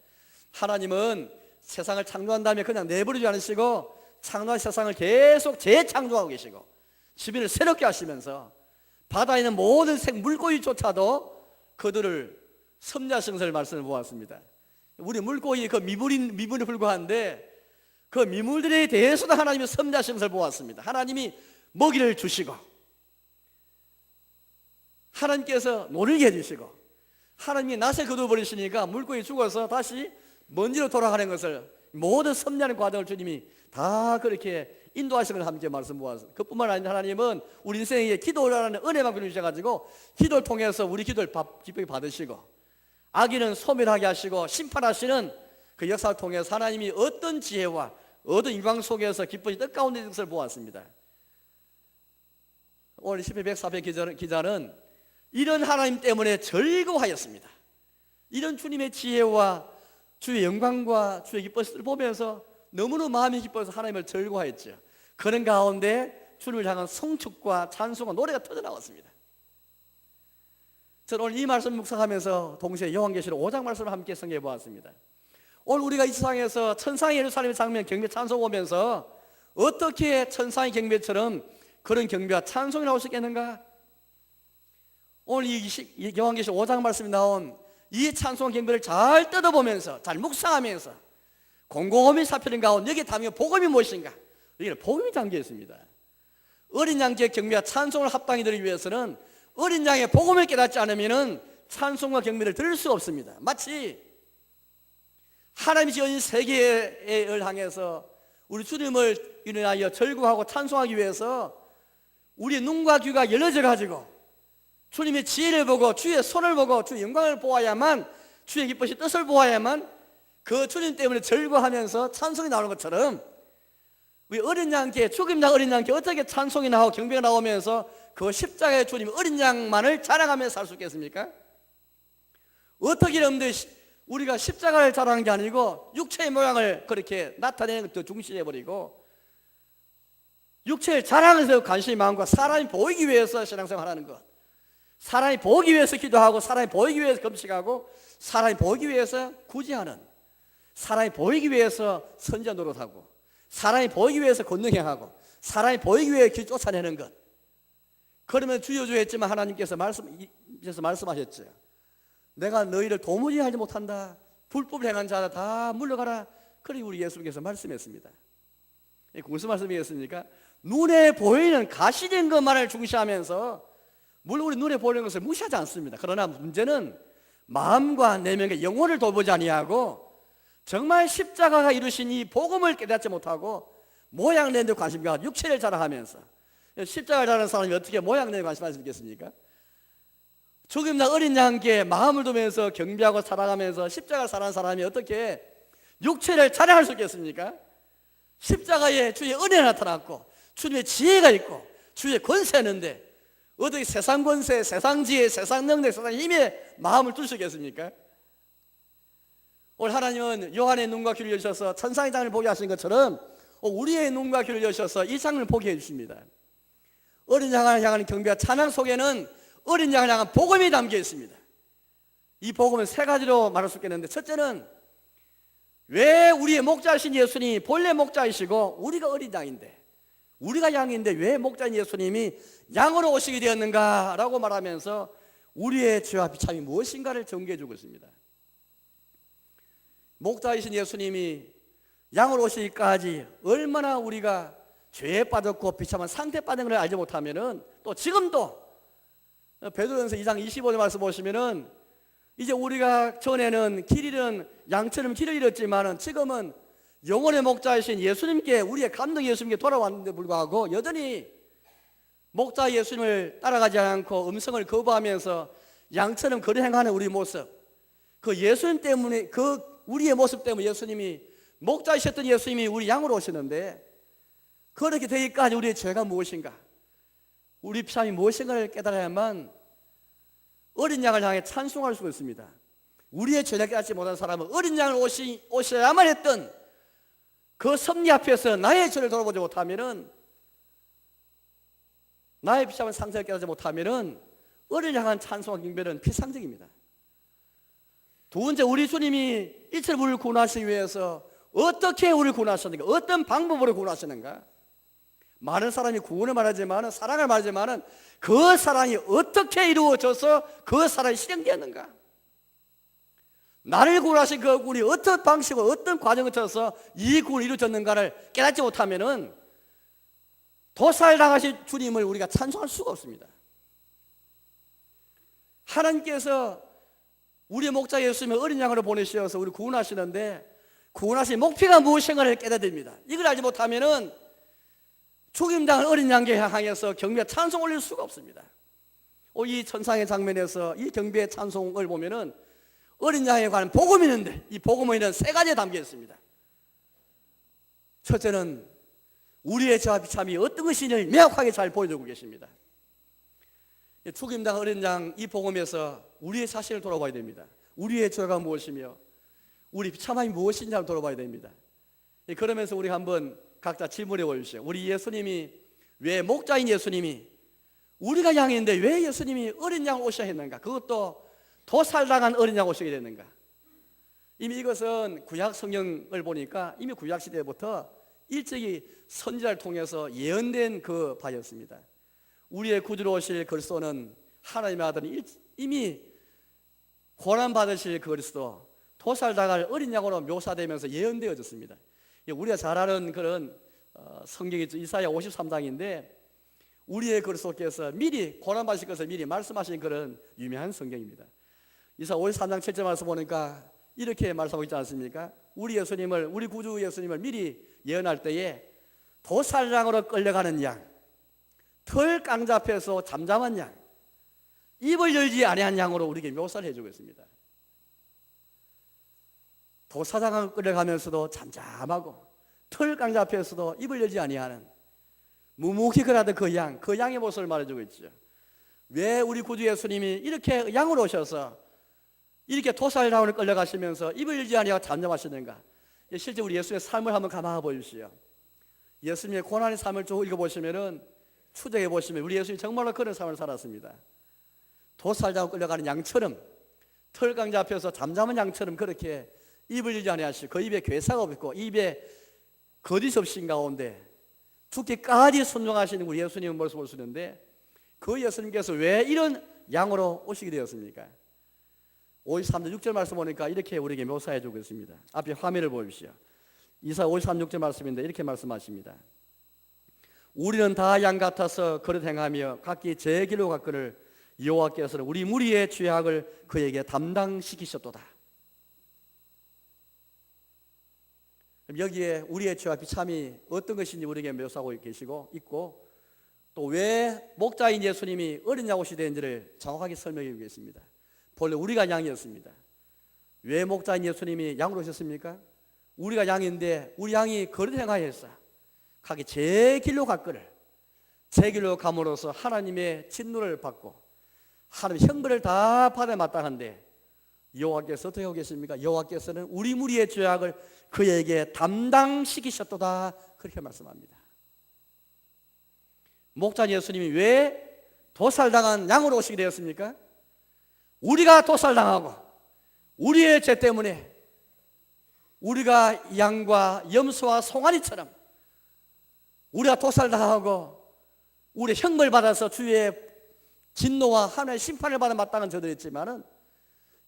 하나님은 세상을 창조한 다음에 그냥 내버리지 않으시고 창조한 세상을 계속 재창조하고 계시고 지면을 새롭게 하시면서 바다에 있는 모든 물고기조차도 그들을 섭리하신 것을 말씀을 보았습니다. 우리 물고기 그 미물에 불과한데 그 미물들에 대해서도 하나님이 섭리하신 것을 보았습니다. 하나님이 먹이를 주시고 하나님께서 노리게 해주시고, 하나님이 낫에 거둬버리시니까 물고기 죽어서 다시 먼지로 돌아가는 것을 모든 섭리하는 과정을 주님이 다 그렇게 인도하시는 걸 함께 말씀 보았습니다. 그뿐만 아니라 하나님은 우리 인생에 기도라는 은혜만 주셔가지고 기도를 통해서 우리 기도를 기쁘게 받으시고, 악인은 소멸하게 하시고 심판하시는 그 역사를 통해서 하나님이 어떤 지혜와 어떤 영광 속에서 기쁘신 뜻 가운데 있는 것을 보았습니다. 오늘 시편 104편 기자는 이런 하나님 때문에 즐거워하였습니다. 이런 주님의 지혜와 주의 영광과 주의 기쁨을 보면서 너무나 마음이 기뻐서 하나님을 즐거워했죠. 그런 가운데 주님을 향한 성축과 찬송과 노래가 터져나왔습니다. 저는 오늘 이 말씀 묵상하면서 동시에 요한계시록 5장 말씀을 함께 성경해 보았습니다. 오늘 우리가 이 세상에서 천상의 예루살렘의 장면 경배 찬송 오면서 어떻게 천상의 경배처럼 그런 경배와 찬송이 나올 수 있겠는가? 오늘 이 요한계시록 5장 말씀이 나온 이 찬송 경배를 잘 뜯어보면서 잘 묵상하면서 곰곰이 살피는 가운데 여기에 담긴 복음이 무엇인가? 여기는 복음이 담겨 있습니다. 어린 양의 경배와 찬송을 합당히 드리기 위해서는 어린 양의 복음을 깨닫지 않으면 찬송과 경배를 드릴 수가 없습니다. 마치 하나님이 지은 세계를 향해서 우리 주님을 인하여 절구하고 찬송하기 위해서 우리의 눈과 귀가 열려져 가지고 주님의 지혜를 보고 주의 손을 보고 주의 영광을 보아야만, 주의 기쁘신 뜻을 보아야만 그 주님 때문에 절구하면서 찬송이 나오는 것처럼, 우리 어린 양께, 죽임 양 어린 양께 어떻게 찬송이 나오고 경배가 나오면서 그 십자가의 주님 어린 양만을 자랑하며 살 수 있겠습니까? 어떻게 여러분들 우리가 십자가를 자랑하는 게 아니고 육체의 모양을 그렇게 나타내는 것도 중시해버리고 육체를 자랑해서 관심이 많은 것, 사람이 보이기 위해서 신앙생활 하는 것, 사람이 보이기 위해서 기도하고 사람이 보이기 위해서 금식하고 사람이 보이기 위해서 구제하는, 사람이 보이기 위해서 선지자 노릇하고 사람이 보이기 위해서 권능행하고 사람이 보이기 위해 길 쫓아내는 것. 그러면 주여 했지만 하나님께서 말씀하셨죠. 내가 너희를 도무지 하지 못한다. 불법을 행한 자다 다 물러가라. 그리 우리 예수님께서 말씀했습니다. 이게 무슨 말씀이겠습니까? 눈에 보이는 가시된 것만을 중시하면서, 물론 우리 눈에 보이는 것을 무시하지 않습니다. 그러나 문제는 마음과 내면과 영혼을 돌보지 아니하고 정말 십자가가 이루신 이 복음을 깨닫지 못하고 모양내는 데 관심과 육체를 자랑하면서, 십자가를 자랑하는 사람이 어떻게 모양내는 데 관심을 가지겠습니까? 죽임날 어린 양께 마음을 두면서 경배하고 살아가면서 십자가를 사랑하는 사람이 어떻게 육체를 자랑할 수 있겠습니까? 십자가에 주의 은혜가 나타났고 주님의 지혜가 있고 주의 권세가 있는데 어떻게 세상 권세, 세상 지혜, 세상 능력, 세상 힘에 마음을 둘 수 있겠습니까? 오늘 하나님은 요한의 눈과 귀를 여셔서 천상의 장을 보게 하신 것처럼 우리의 눈과 귀를 여셔서 이 장을 보게 해주십니다. 어린 양을 향하는 경배와 찬양 속에는 어린 양을 향한 복음이 담겨 있습니다. 이 복음은 세 가지로 말할 수 있겠는데, 첫째는 왜 우리의 목자이신 예수님이 본래 목자이시고 우리가 어린 양인데, 우리가 양인데 왜 목자인 예수님이 양으로 오시게 되었는가라고 말하면서 우리의 죄와 비참이 무엇인가를 전개해 주고 있습니다. 목자이신 예수님이 양으로 오시기까지 얼마나 우리가 죄에 빠졌고 비참한 상태에 빠진 걸 알지 못하면은, 또 지금도 베드로전서 2장 25절 말씀 보시면은 이제 우리가 전에는 길 잃은 양처럼 길을 잃었지만은 지금은 영혼의 목자이신 예수님께, 우리의 감독 예수님께 돌아왔는데 불구하고 여전히 목자 예수님을 따라가지 않고 음성을 거부하면서 양처럼 거리행하는 우리 모습, 그 예수님 때문에, 그 우리의 모습 때문에 예수님이, 목자이셨던 예수님이 우리 양으로 오시는데, 그렇게 되기까지 우리의 죄가 무엇인가, 우리 피함이 무엇인가를 깨달아야만 어린 양을 향해 찬송할 수가 있습니다. 우리의 죄를 깨닫지 못한 사람은 어린 양을 오셔야만 했던 그 섭리 앞에서 나의 죄를 돌아보지 못하면은, 나의 비참한 상태를 깨닫지 못하면은 어린 양한 찬송과 경배는 피상적입니다. 두 번째, 우리 주님이 일체를 우리를 구원하시기 위해서 어떻게 우리를 구원하셨는가, 어떤 방법으로 구원하시는가. 많은 사람이 구원을 말하지만, 사랑을 말하지만 그 사랑이 어떻게 이루어져서 그 사랑이 실행되었는가, 나를 구원하신 그 구원이 어떤 방식으로 어떤 과정을 통해서 이 구원이 이루어졌는가를 깨닫지 못하면은 도살당하신 주님을 우리가 찬송할 수가 없습니다. 하나님께서 우리의 목자 예수님을 어린 양으로 보내셔서 우리 구원하시는데, 구원하신 목표가 무엇인가를 깨닫야 됩니다. 이걸 알지 못하면은 죽임당한 어린 양께 향해서 경배와 찬송 올릴 수가 없습니다. 이 천상의 장면에서 이 경배의 찬송을 보면은 어린 양에 관한 복음이 있는데, 이 복음에는 세 가지에 담겨 있습니다. 첫째는 우리의 죄와 비참이 어떤 것인지 명확하게 잘 보여주고 계십니다. 죽임당 어린 양, 이 복음에서 우리의 자신을 돌아봐야 됩니다. 우리의 죄가 무엇이며 우리 비참함이 무엇인지 돌아봐야 됩니다. 그러면서 우리 한번 각자 질문해 보십시오. 우리 예수님이, 왜 목자인 예수님이, 우리가 양인데 왜 예수님이 어린 양 오셔야 했는가, 그것도 도살당한 어린 양 오시게 됐는가. 이미 이것은 구약 성경을 보니까 이미 구약 시대부터 일찍이 선지자를 통해서 예언된 그 바였습니다. 우리의 구주로 오실 그리스도는 하나님의 아들은 이미 고난받으실 그리스도, 도살당할 어린 양으로 묘사되면서 예언되어졌습니다. 우리가 잘 아는 그런 성경이 이사야 53장인데, 우리의 그리스도께서 미리 고난받으실 것을 미리 말씀하신 그런 유명한 성경입니다. 이사야 53장 7절 말씀 보니까 이렇게 말씀하고 있지 않습니까? 우리 예수님을, 우리 구주 예수님을 미리 예언할 때에 도살장으로 끌려가는 양, 털 깡잡혀서 잠잠한 양, 입을 열지 아니한 양으로 우리에게 묘사를 해주고 있습니다. 도사장을 끌려가면서도 잠잠하고 털 깡잡혀서도 입을 열지 아니하는 묵묵히 걸어가던 그 양, 그 양의 모습을 말해주고 있죠. 왜 우리 구주 예수님이 이렇게 양으로 오셔서 이렇게 도살당원을 끌려가시면서 입을 열지 아니하고 잠잠하시는가? 실제 우리 예수의 삶을 한번 감아봐 보십시오. 예수님의 고난의 삶을 쭉 읽어보시면은, 추적해 보시면 우리 예수님이 정말로 그런 삶을 살았습니다. 도살당원 끌려가는 양처럼, 털강자 앞에서 잠잠한 양처럼 그렇게 입을 열지 아니하시고, 그 입에 괴사가 없고 입에 거짓 없인 가운데 죽기까지 순종하시는 우리 예수님의 모습을 볼 수 있는데, 그 예수님께서 왜 이런 양으로 오시게 되었습니까? 53절 6절 말씀 보니까 이렇게 우리에게 묘사해 주고 있습니다. 앞에 화면을 보십시오. 이사야 53, 6절 말씀인데 이렇게 말씀하십니다. 우리는 다 양 같아서 그릇 행하며 각기 제 길로 갔거늘 여호와께서는 우리 무리의 죄악을 그에게 담당시키셨도다. 여기에 우리의 죄와 비참이 어떤 것인지 우리에게 묘사하고 계시고 있고, 또 왜 목자인 예수님이 어린 양옷이 되는지를 정확하게 설명해 주고 계십니다. 본래 우리가 양이었습니다. 왜 목자인 예수님이 양으로 오셨습니까? 우리가 양인데 우리 양이 거듭 행하여서 각기 제 길로 갔거늘, 제 길로 감으로써 하나님의 진노를 받고 하나님의 형벌을 다 받아 마땅한데, 여호와께서 어떻게 하고 계십니까? 여호와께서는 우리 무리의 죄악을 그에게 담당시키셨도다, 그렇게 말씀합니다. 목자 예수님이 왜 도살당한 양으로 오시게 되었습니까? 우리가 도살당하고 우리의 죄 때문에 우리가 양과 염소와 송아지처럼 우리가 도살당하고 우리 형벌 받아서 주의 진노와 하나님의 심판을 받아 마땅한 저들이었지만은,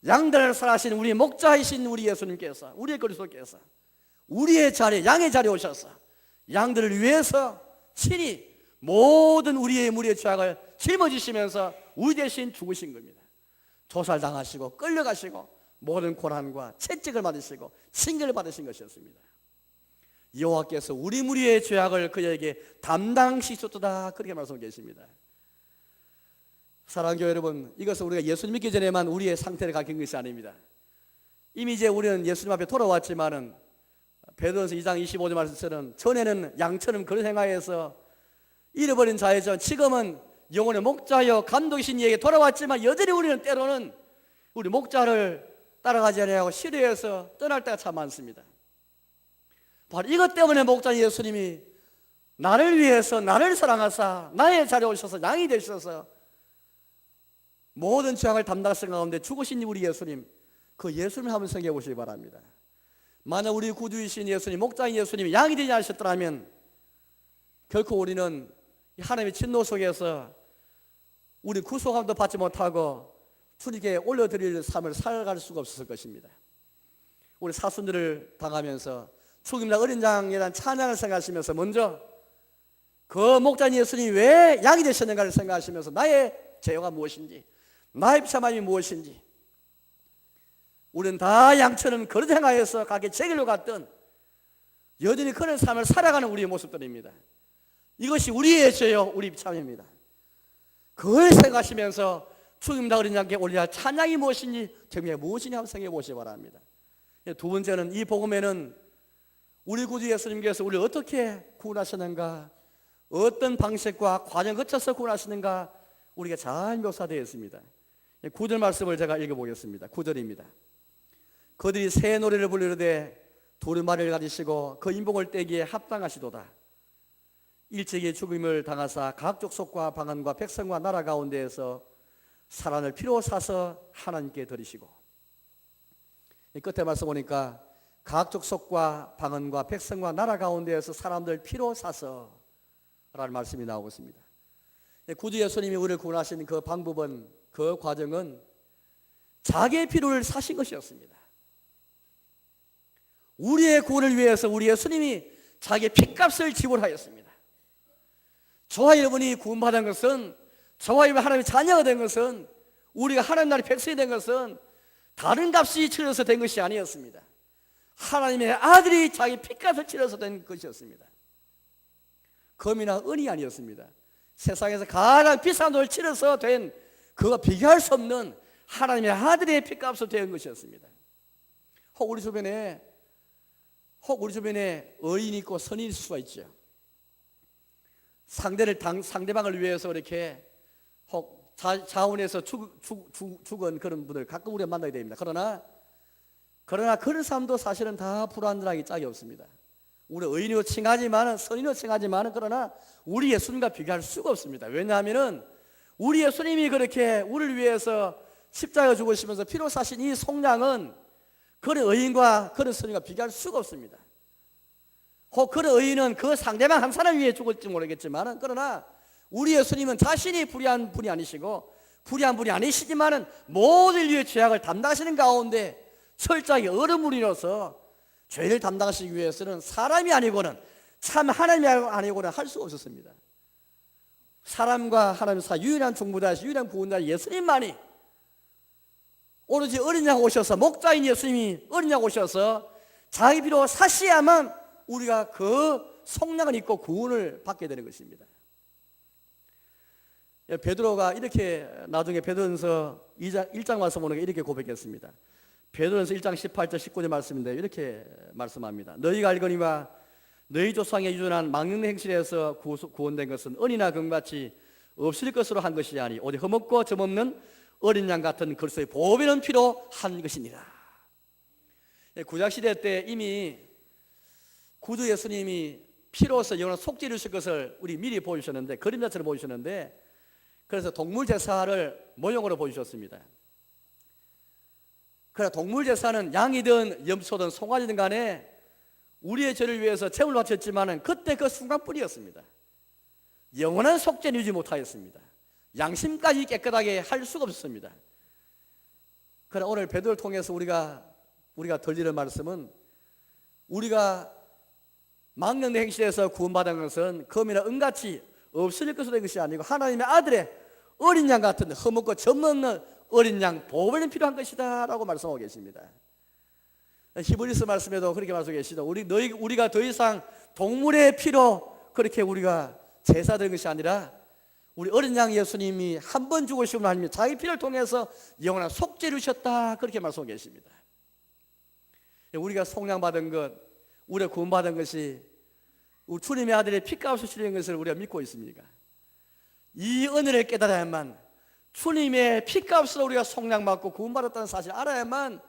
양들을 살아신 우리 목자이신 우리 예수님께서, 우리의 그리스도께서 우리의 자리에, 양의 자리에 오셔서 양들을 위해서 친히 모든 우리의 무리의 죄악을 짊어지시면서 우리 대신 죽으신 겁니다. 도살당하시고 끌려가시고 모든 고난과 채찍을 받으시고 징계를 받으신 것이었습니다. 여호와께서 우리 무리의 죄악을 그에게 담당시켰도다, 그렇게 말씀하고 계십니다. 사랑하는 교회 여러분, 이것은 우리가 예수님 믿기 전에만 우리의 상태를 가진 것이 아닙니다. 이미 이제 우리는 예수님 앞에 돌아왔지만은, 베드로전서 2장 25절 말씀처럼 전에는 양처럼 그런 행하여서 잃어버린 자이죠, 지금은 영혼의 목자여 감독이신 이에게 돌아왔지만 여전히 우리는 때로는 우리 목자를 따라가지 않으려고 싫어해서 떠날 때가 참 많습니다. 바로 이것 때문에 목자 예수님이 나를 위해서, 나를 사랑하사 나의 자리에 오셔서 양이 되셔서 모든 죄악을 담당하신 가운데 죽으신 우리 예수님, 그 예수님을 한번 생각해 보시기 바랍니다. 만약 우리 구주이신 예수님, 목자인 예수님이 양이 되지 않으셨더라면 결코 우리는 하나님의 진노 속에서 우리 구속함도 받지 못하고 주님께 올려드릴 삶을 살아갈 수가 없었을 것입니다. 우리 사순들을 당하면서 죽임날 어린 양이라는 찬양을 생각하시면서 먼저 그 목자인 예수님이 왜 양이 되셨는가를 생각하시면서 나의 죄가 무엇인지, 나의 비참함이 무엇인지, 우리는 다 양처럼 그릇 행하여서 각기 제 길로 갔던 여전히 그런 삶을 살아가는 우리의 모습들입니다. 이것이 우리의 죄요, 우리 비참입니다. 그걸 생각하시면서 죽임날 어린 양께 올려야 찬양이 무엇인지, 정말 무엇이냐 한번 생각해 보시기 바랍니다. 두 번째는 이 복음에는 우리 구주 예수님께서 우리를 어떻게 구원하시는가, 어떤 방식과 과정을 거쳐서 구원하시는가 우리가 잘 묘사되어 있습니다. 9절 말씀을 제가 읽어보겠습니다. 9절입니다. 그들이 새 노래를 부르되 두루마리를 가지시고 그 인봉을 떼기에 합당하시도다. 일찍이 죽음을 당하사 각 족속과 방언과 백성과 나라 가운데에서 사람을 피로 사서 하나님께 드리시고, 이 끝에 말씀 보니까 각 족속과 방언과 백성과 나라 가운데에서 사람들 피로 사서 라는 말씀이 나오고 있습니다. 구주 예수님이 우리를 구원하신 그 방법은, 그 과정은 자기의 피를 사신 것이었습니다. 우리의 구원을 위해서 우리 예수님이 자기의 피값을 지불하였습니다. 저와 여러분이 구원받은 것은, 저와 여러분 하나님의 자녀가 된 것은, 우리가 하나님 나라의 백성이 된 것은 다른 값이 치러서 된 것이 아니었습니다. 하나님의 아들이 자기 피값을 치러서 된 것이었습니다. 금이나 은이 아니었습니다. 세상에서 가장 비싼 돈을 치러서 된, 그거 비교할 수 없는 하나님의 아들의 피값으로 된 것이었습니다. 혹 우리 주변에 의인이 있고 선인일 수가 있죠. 상대방을 위해서 이렇게 혹 자원에서 죽은 그런 분들 가끔 우리가 만나게 됩니다. 그러나 그런 사람도 사실은 다 불완전하기 짝이 없습니다. 우리 의인으로 칭하지만은, 선인으로 칭하지만은, 그러나 우리 예수님과 비교할 수가 없습니다. 왜냐하면은 우리 예수님이 그렇게 우리를 위해서 십자가 죽으시면서 피로 사신 이 속량은 그런 의인과 그런 선인과 비교할 수가 없습니다. 혹 그런 의인은 그 상대방 한 사람 위해 죽을지 모르겠지만은, 그러나 우리 예수님은 자신이 불의한 분이 아니시고 불의한 분이 아니시지만은 모든 인류의 죄악을 담당하시는 가운데 철저하게 어른분이로서 죄를 담당하시기 위해서는 사람이 아니고는, 참 하나님이 아니고는 할 수가 없었습니다. 사람과 하나님 사이 유일한 중보자이시 유일한 구원자 예수님만이 오로지 어린 양 오셔서, 목자인 예수님이 어린 양 오셔서 자기 피로 사셔야만 우리가 그 속량을 입고 구원을 받게 되는 것입니다. 베드로가 이렇게 나중에 베드로전서 1장 와서 보는 게 이렇게 고백했습니다. 베드로전서 1장 18절 19절 말씀인데 이렇게 말씀합니다. 너희가 알거니와 너희 조상의 유전한 망령된 행실에서 구원된 것은 은이나 금같이 없을 것으로 한 것이 아니 오직 흠없고 점없는 어린 양 같은 그리스도의 보배는 피로 한 것이니라. 구약시대 때 이미 구주 예수님이 피로서 영원한 속죄를 주실 것을 우리 미리 보여주셨는데, 그림자처럼 보여주셨는데, 그래서 동물 제사를 모형으로 보여주셨습니다. 그러나 동물 제사는 양이든 염소든 송아지든 간에 우리의 죄를 위해서 제물을 바쳤지만은 그때 그 순간뿐이었습니다. 영원한 속죄는 유지 못하였습니다. 양심까지 깨끗하게 할 수가 없었습니다. 그러나 오늘 베드로를 통해서 우리가 들리는 말씀은, 우리가 망령된 행실에서 구원받은 것은 금이나 은같이 없을 것으로 된 것이 아니고 하나님의 아들의 어린 양 같은 흠없고 점없는 어린 양 보배는 필요한 것이다 라고 말씀하고 계십니다. 히브리서 말씀에도 그렇게 말씀하고 계시죠. 우리가 더 이상 동물의 피로 그렇게 우리가 제사드린 것이 아니라 우리 어린 양 예수님이 한 번 죽으시고 하나님이 자기 피를 통해서 영원한 속죄를 주셨다, 그렇게 말씀하고 계십니다. 우리가 속량받은 것, 우리가 구원받은 것이 우리 주님의 아들의 피값을 치르는 것을 우리가 믿고 있습니까? 이 은혜를 깨달아야만, 주님의 피값으로 우리가 속량받고 구원받았다는 사실을 알아야만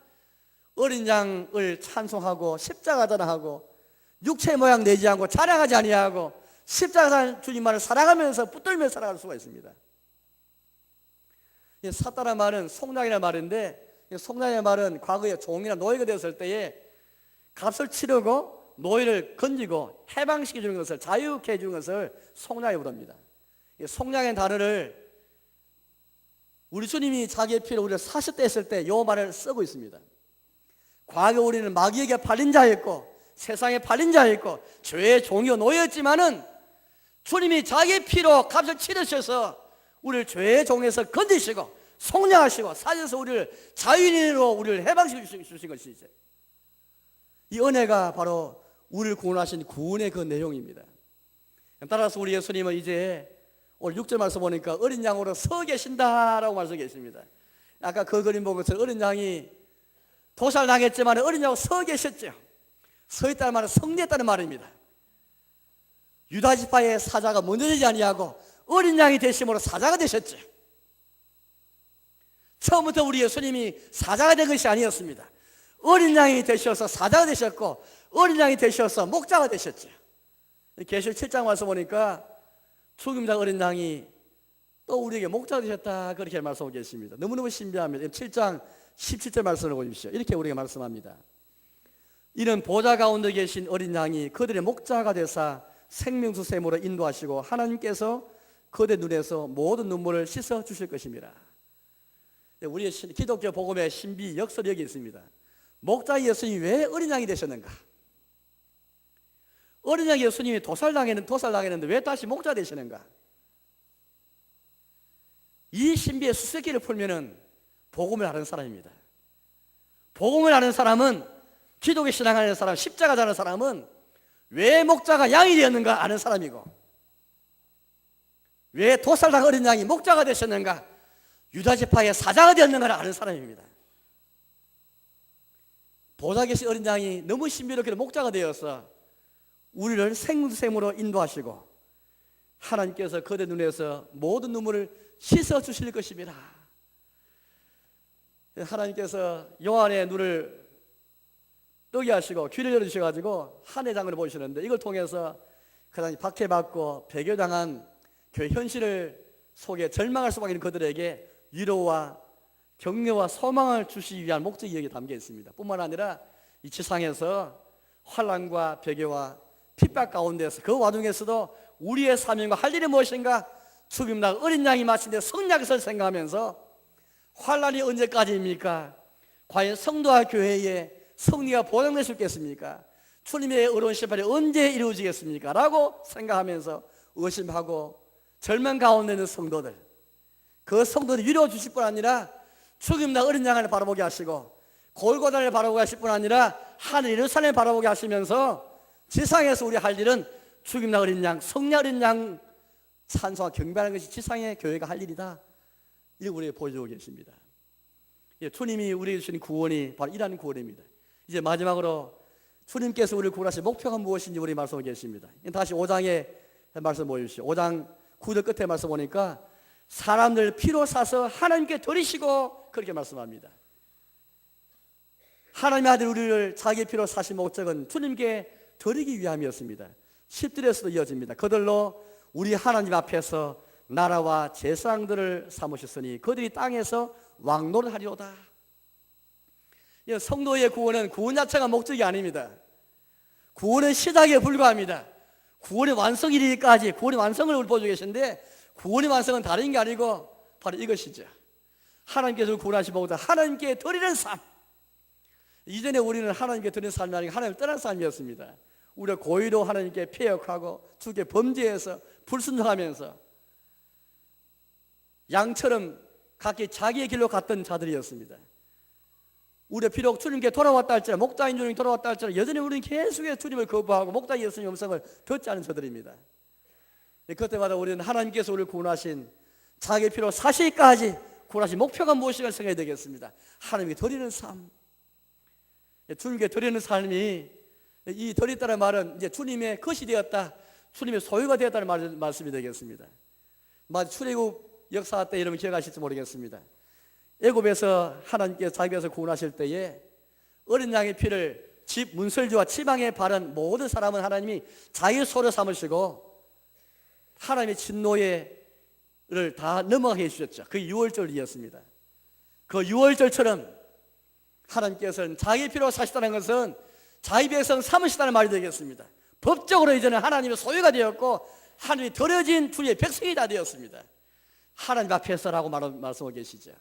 어린 양을 찬송하고 십자가 자랑하고 육체 모양 내지 않고 자랑하지 아니하고 십자가 주님만을 사랑하면서 붙들며 살아갈 수가 있습니다. 샀다는 말은 속량이라는 말인데, 속량이라는 말은 과거에 종이나 노예가 되었을 때에 값을 치르고 노예를 건지고 해방시켜 주는 것을, 자유케 해주는 것을 속량이라고 부릅니다. 속량의 단어를 우리 주님이 자기의 피로 우리를 사셨다 했을 때 이 말을 쓰고 있습니다. 과거 우리는 마귀에게 팔린 자였고 세상에 팔린 자였고 죄의 종이요 노예였지만은 주님이 자기의 피로 값을 치르셔서 우리를 죄의 종에서 건지시고 속량하시고 사셔서 우리를 자유인으로 우리를 해방시켜 주신 것이죠. 이 은혜가 바로 우리를 구원하신 구원의 그 내용입니다. 따라서 우리 예수님은 이제 오늘 6절 말씀 보니까 어린 양으로 서 계신다라고 말씀하고 계십니다. 아까 그 그림 본 것처럼 어린 양이 도살당했지만 어린 양으로 서 계셨죠. 서 있다는 말은 승리했다는 말입니다. 유다 지파의 사자가 먼저 되지 아니하고 어린 양이 되심으로 사자가 되셨죠. 처음부터 우리 예수님이 사자가 된 것이 아니었습니다. 어린 양이 되셔서 사자가 되셨고 어린 양이 되셔서 목자가 되셨죠. 계시록 7장 와서 보니까 죽임자 어린 양이 또 우리에게 목자가 되셨다, 그렇게 말씀하고 계십니다. 너무너무 신비합니다. 7장 17절 말씀을 보십시오. 이렇게 우리가 말씀합니다. 이는 보좌 가운데 계신 어린 양이 그들의 목자가 되사 생명수샘으로 인도하시고 하나님께서 그들의 눈에서 모든 눈물을 씻어 주실 것입니다. 우리의 기독교 복음의 신비 역설이 여기 있습니다. 목자 예수님이 왜 어린 양이 되셨는가? 어린 양 예수님이 도살당했는데 왜 다시 목자 되시는가? 이 신비의 수수께끼를 풀면은 복음을 아는 사람입니다. 복음을 아는 사람은, 기독의 신앙하는 사람, 십자가 자는 사람은 왜 목자가 양이 되었는가 아는 사람이고, 왜 도살당 어린 양이 목자가 되셨는가, 유다 지파의 사자가 되었는가를 아는 사람입니다. 보좌 계신 어린 양이 너무 신비롭게 목자가 되어서 우리를 생생으로 인도하시고 하나님께서 그대 눈에서 모든 눈물을 씻어 주실 것입니다. 하나님께서 요한의 눈을 뜨게 하시고 귀를 열어주셔가지고 한해 장면을 보시는데, 이걸 통해서 그다음에 박해받고 배교당한 교회 현실을 속에 절망할 수밖에 없는 그들에게 위로와 격려와 소망을 주시기 위한 목적이 여기 담겨 있습니다. 뿐만 아니라 이 지상에서 환난과 배교와 핍박 가운데서 그 와중에서도 우리의 사명과 할 일이 무엇인가, 죽임날 어린 양이 마침내 성약을 생각하면서 환난이 언제까지입니까? 과연 성도와 교회의 승리가 보장될 수 있겠습니까? 주님의 의로운 심판이 언제 이루어지겠습니까? 라고 생각하면서 의심하고 절망 가운데 있는 성도들, 그 성도들 위로해 주실 뿐 아니라 죽임날 어린 양을 바라보게 하시고 골고다를 바라보게 하실 뿐 아니라 하늘 예루살렘을 바라보게 하시면서 지상에서 우리 할 일은 죽임날 어린 양, 성령 어린 양 찬송과 경배하는 것이 지상의 교회가 할 일이다. 이렇게 우리에게 보여주고 계십니다. 주님이 우리에게 주신 구원이 바로 이러한 구원입니다. 이제 마지막으로 주님께서 우리를 구원하신 목표가 무엇인지 우리 말씀하고 계십니다. 다시 5장에 말씀 보여주시오. 5장 9절 끝에 말씀 보니까 사람들 피로 사서 하나님께 드리시고, 그렇게 말씀합니다. 하나님의 아들 우리를 자기 피로 사신 목적은 주님께 드리기 위함이었습니다. 10절에서도 이어집니다. 그들로 우리 하나님 앞에서 나라와 제사장들을 삼으셨으니 그들이 땅에서 왕노를 하리로다. 성도의 구원은 구원 자체가 목적이 아닙니다. 구원은 시작에 불과합니다. 구원의 완성 이르기까지 구원의 완성을 보여주고 계신데, 구원의 완성은 다른 게 아니고 바로 이것이죠. 하나님께서 구원하신 보다 하나님께 드리는 삶. 이전에 우리는 하나님께 드리는 삶이 아니고 하나님을 떠난 삶이었습니다. 우리가 고의로 하나님께 패역하고 주께 범죄해서 불순종하면서 양처럼 각기 자기의 길로 갔던 자들이었습니다. 우리가 비록 주님께 돌아왔다 할지라도, 목자인 주님께 돌아왔다 할지라도 여전히 우리는 계속해서 주님을 거부하고 목자 예수님의 음성을 듣지 않은 자들입니다. 그때마다 우리는 하나님께서 우리를 구원하신 자기 피로 사실까지 구원하신 목표가 무엇인가 생각해야 되겠습니다. 하나님께 드리는 삶, 주님께 드리는 삶이, 이 드렸다는 말은 이제 주님의 것이 되었다, 주님의 소유가 되었다는 말씀이 되겠습니다. 출애굽 역사 때 여러분 기억하실지 모르겠습니다. 애굽에서 하나님께서 자기 배에서 구원하실 때에 어린 양의 피를 집 문설주와 지방에 바른 모든 사람은 하나님이 자기 소로 삼으시고 하나님의 진노를 다 넘어가게 해주셨죠. 그 유월절이었습니다. 그 유월절처럼 하나님께서는 자기 피로 사시다는 것은 자기 백성 삼으시다는 말이 되겠습니다. 법적으로 이제는 하나님의 소유가 되었고 하나님이 드려진 주의 백성이 다 되었습니다. 하나님 앞에서라고 말씀하고 계시죠.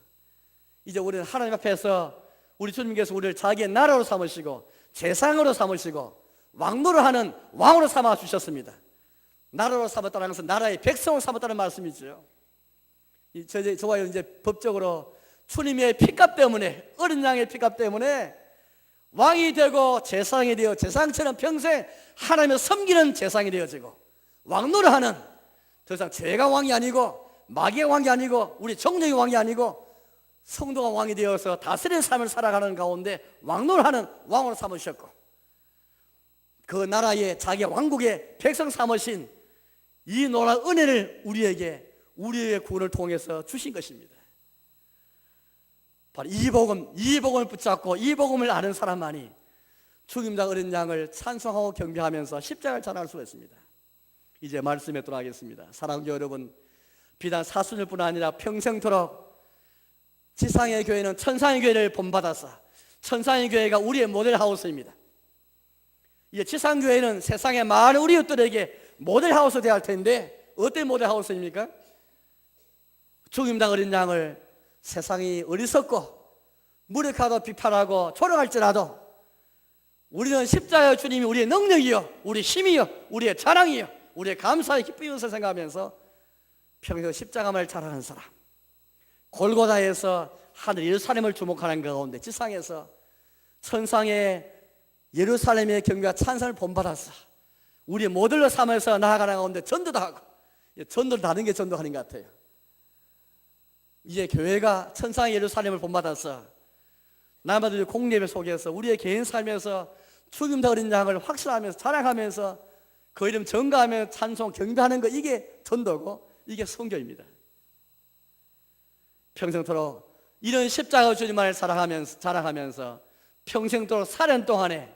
이제 우리는 하나님 앞에서 우리 주님께서 우리를 자기의 나라로 삼으시고 제상으로 삼으시고 왕노를 하는 왕으로 삼아 주셨습니다. 나라로 삼았다는 것은 나라의 백성으로 삼았다는 말씀이죠. 저와 이제 법적으로 주님의 피값 때문에, 어린 양의 피값 때문에 왕이 되고 제사장이 되어 제사장처럼 평생 하나님을 섬기는 제사장이 되어지고, 왕노를 하는, 더 이상 죄가 왕이 아니고 마귀의 왕이 아니고 우리 정령의 왕이 아니고 성도가 왕이 되어서 다스리는 삶을 살아가는 가운데 왕노를 하는 왕으로 삼으셨고, 그 나라의 자기 왕국의 백성 삼으신 이 놀라운 은혜를 우리에게, 우리의 구원을 통해서 주신 것입니다. 바로 이 복음을 붙잡고 이 복음을 아는 사람만이 죽임당 어린 양을 찬송하고 경배하면서 십자가를 전할 수 있습니다. 이제 말씀에 돌아가겠습니다. 사랑하는 여러분, 비단 사순일뿐 아니라 평생토록 지상의 교회는 천상의 교회를 본받아서 천상의 교회가 우리의 모델하우스입니다. 이제 지상교회는 세상의 많은 우리 이웃들에게 모델하우스 되어야 할 텐데 어떤 모델하우스입니까? 죽임당 어린 양을 세상이 어리석고 무력하고 비판하고 조롱할지라도 우리는 십자가의 주님이 우리의 능력이요, 우리의 힘이요, 우리의 자랑이요, 우리의 감사의 기쁨이면서 생각하면서 평생 십자가를 자랑하는 사람, 골고다에서 하늘 예루살렘을 주목하는 가운데 지상에서 천상의 예루살렘의 경배와 찬송을 본받아서 우리의 모델로 삼아서 나아가는 가운데 전도도 하고, 전도를 다른 게 전도하는 것 같아요. 이제 교회가 천상의 예루살렘을 본받아서 남아들 공예배 속에서 우리의 개인 삶에서 죽임당 어린 양을 확신하면서 자랑하면서 그 이름 전가하며 찬송 경배하는 거, 이게 전도고 이게 선교입니다. 평생토록 이런 십자가 주님만을 자랑하면서 평생토록 살연 동안에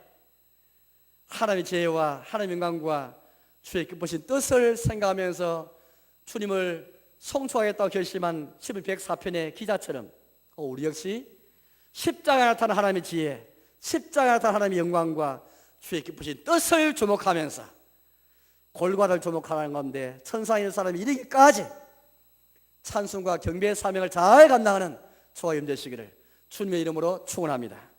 하나님의 지혜와 하나님의 영광과 주의 기쁘신 뜻을 생각하면서 주님을 송축하겠다고 결심한 시편 104편의 기자처럼 우리 역시 십자가에 나타난 하나님의 지혜, 십자가에 나타난 하나님의 영광과 주의 기쁘신 뜻을 주목하면서 골고다를 주목하는 가운데 천상의 사람이 이르기까지 찬송과 경배의 사명을 잘 감당하는 저와 여러분 되시기를 주님의 이름으로 축원합니다.